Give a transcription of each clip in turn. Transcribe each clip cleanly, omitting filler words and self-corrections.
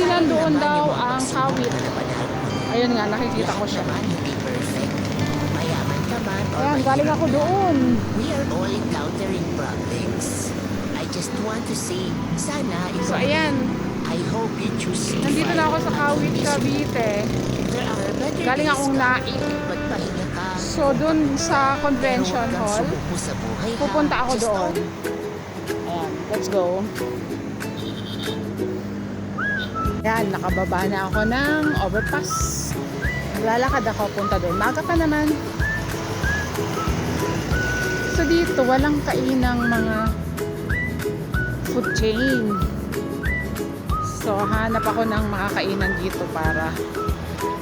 Kasi nandoon daw ang kawit. Ayun nga, nakikita ko siya. Hindi perfect. Mayaman ka man or Ayan, galing ako doon. we are all encountering problems. I just want to say, sana So ayan, I hope you choose to nandito na ako sa Kawit, Cavite. There are better Galing days akong ka. Naik. Magpahinga ka. So dun sa convention Pero huwag kang hall, sumuko sa buhay, ha? pupunta ako Just doon. Ayan, let's go. Ayan, nakababa na ako ng overpass. Lalakad ako punta doon. Maga pa naman. So dito, walang kainang mga food chain. So hanap ako ng makakainan dito para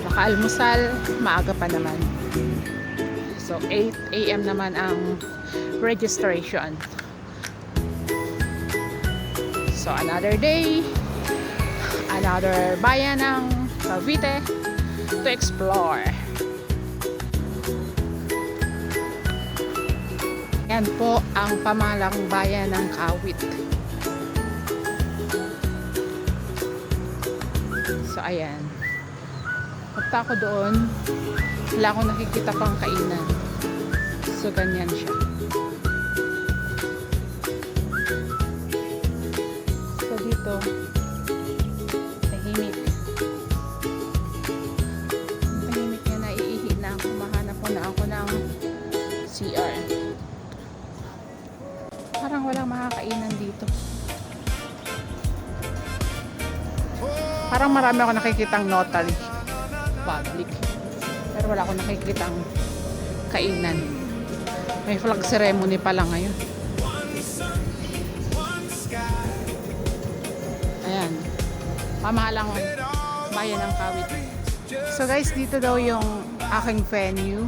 makaalmusal. Maaga pa naman. So 8 AM naman ang registration. So another day, another bayan ng Cavite to explore. Yan po ang pamahalang bayan ng Kawit. So ayan, punta ako doon, wala akong nakikita pang kainan. So ganyan siya. So dito tahimik niya, naiihi na ako. Mahanap ko na ako ng CR. Parang walang makakainan dito. Parang marami ako nakikitang notary public, pero wala ako nakikitang kainan. May flag ceremony pa lang ngayon. Ayan, pamahalang bayan ng Kawit. So guys, dito daw yung aking venue.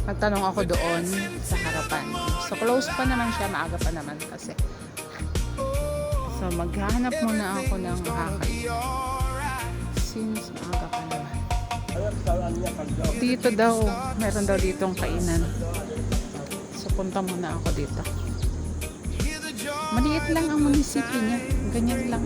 Nagtanong ako doon sa harapan. So close pa naman siya, maaga pa naman kasi. So maghahanap muna ako ng makakainan since maaga pa naman. Dito daw, meron daw ditong kainan. So punta muna ako dito. Maliit lang ang munisipyo niya, ganyan lang.